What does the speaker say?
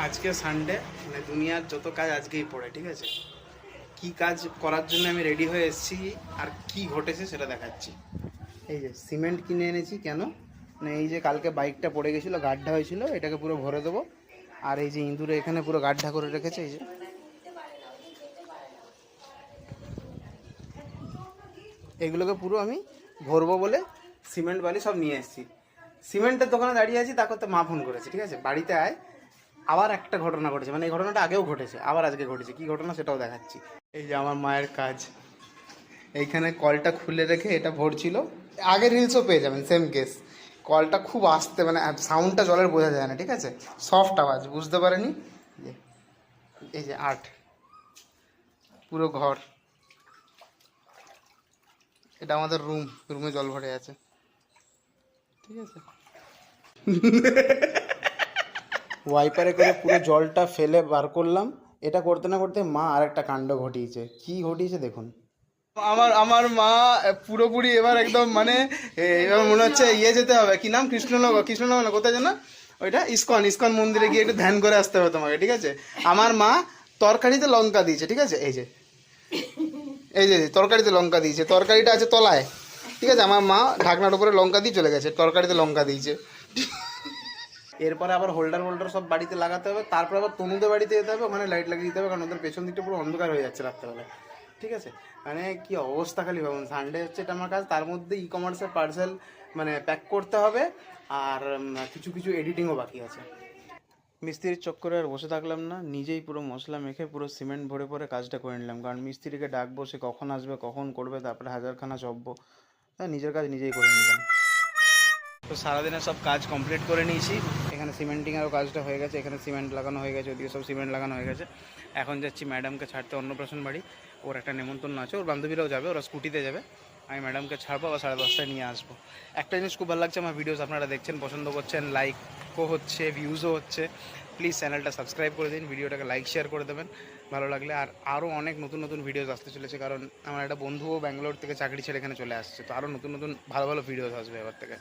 আজকে সানডে, মানে দুনিয়ার যত কাজ আজকেই পড়ে, ঠিক আছে? কি কাজ করার জন্য আমি রেডি হয়ে এসেছি আর কি ঘটেছে সেটা দেখাচ্ছি। এই যে সিমেন্ট কিনে এনেছি। কেন? মানে এই যে কালকে বাইকটা পড়ে গেছিলো, গাড্ডা হয়েছিল, এটাকে পুরো ভরে দেবো। আর এই যে ইঁদুরে এখানে পুরো গাড্ডা করে রেখেছে, এই যে এগুলোকে পুরো আমি ভরবো বলে সিমেন্ট বালি সব নিয়ে এসেছি। সিমেন্টের দোকানে দাঁড়িয়ে আছি, তারপর তো মা ফোন করেছে, ঠিক আছে, বাড়িতে আয়। আবার একটা ঘটনা ঘটেছে, মানে এই ঘটনাটা আগেও ঘটেছে, আবার আজকে ঘটেছে। কি ঘটনা সেটাও দেখাচ্ছি। এই যে আমার মায়ের কাজ, এইখানে কলটা খুলে রেখে এটা ভরছিল। আগের রিলসও পেয়ে যাবেন সেম কেস। কলটা খুব আস্তে, মানে সাউন্ডটা জলের বোঝা যায় না, ঠিক আছে, সফট আওয়াজ, বুঝতে পারেনি। এই যে আর্ট, পুরো ঘর, এটা আমাদের রুম, রুমে জল ভরে আছে, ঠিক আছে। ওয়াইপারে করে পুরো জলটা ফেলে বার করলাম। এটা করতে না করতে মা আরেকটা কাণ্ড ঘটিয়েছে। কি ঘটিয়েছে দেখুন। আমার আমার মা পুরোপুরি এবার একদম, মানে এবার মনে হচ্ছে ইয়ে যেতে হবে, কি নাম, কৃষ্ণনগর, কৃষ্ণনগর না, কোথায় যেন ওইটা, ইস্কন, ইস্কন মন্দিরে গিয়ে একটু ধ্যান করে আসতে হবে তোমাকে, ঠিক আছে। আমার মা তরকারিতে লঙ্কা দিয়েছে, ঠিক আছে, এই যে এই যে তরকারিতে লঙ্কা দিয়েছে, তরকারিটা আছে তলায়, ঠিক আছে। আমার মা ঢাকনার উপরে লঙ্কা দিয়ে চলে গেছে, তরকারিতে লঙ্কা দিয়েছে। এরপরে আবার হোল্ডার হোল্ডার সব বাড়িতে লাগাতে হবে, তারপর আবার তনুদের বাড়িতে যেতে হবে, ওখানে লাইট লাগিয়ে দিতে হবে, কারণ ওদের পেছন দিকটা পুরো অন্ধকার হয়ে যাচ্ছে রাত্রেবেলায়, ঠিক আছে। মানে কি অবস্থা, খালি ভাবুন, সানডে হচ্ছে এটা আমার কাজ, তার মধ্যে ই কমার্সের পার্সেল মানে প্যাক করতে হবে, আর কিছু কিছু এডিটিংও বাকি আছে। মিস্ত্রির চক্করে আর বসে থাকলাম না, নিজেই পুরো মশলা মেখে পুরো সিমেন্ট ভরে ভরে কাজটা করে নিলাম, কারণ মিস্ত্রিকে ডাকবো, সে কখন আসবে কখন করবে, তারপরে হাজারখানা চব্বো, তাই নিজের কাজ নিজেই করে নিলাম। তো সারাদিনে সব কাজ কমপ্লিট করে নিয়েছি। এখানে সিমেন্টিংয়েরও কাজটা হয়ে গেছে, এখানে সিমেন্ট লাগানো হয়ে গেছে, ওদিকে সব সিমেন্ট লাগানো হয়ে গেছে। এখন যাচ্ছি ম্যাডামকে ছাড়তে অন্নপ্রাশন বাড়ি। ওর একটা নেমন্তন্ন আছে, ওর বান্ধবীরাও যাবে, ওরা স্কুটিতে যাবে। আমি ম্যাডামকে ছাড়বো, আবার 10:30টায় নিয়ে আসবো। একটা জিনিস খুব ভালো লাগছে, আমার ভিডিওস আপনারা দেখছেন, পছন্দ করছেন, লাইকও হচ্ছে, ভিউজও হচ্ছে। প্লিজ চ্যানেলটা সাবস্ক্রাইব করে দিন, ভিডিওটাকে লাইক শেয়ার করে দেবেন ভালো লাগলে। আর আরও অনেক নতুন নতুন ভিডিওস আসতে চলেছে, কারণ আমার একটা বন্ধুও ব্যাঙ্গালোর থেকে চাকরি ছেড়ে এখানে চলে আসছে, তো আরও নতুন নতুন ভালো ভালো ভিডিওস আসবে এবার থেকে।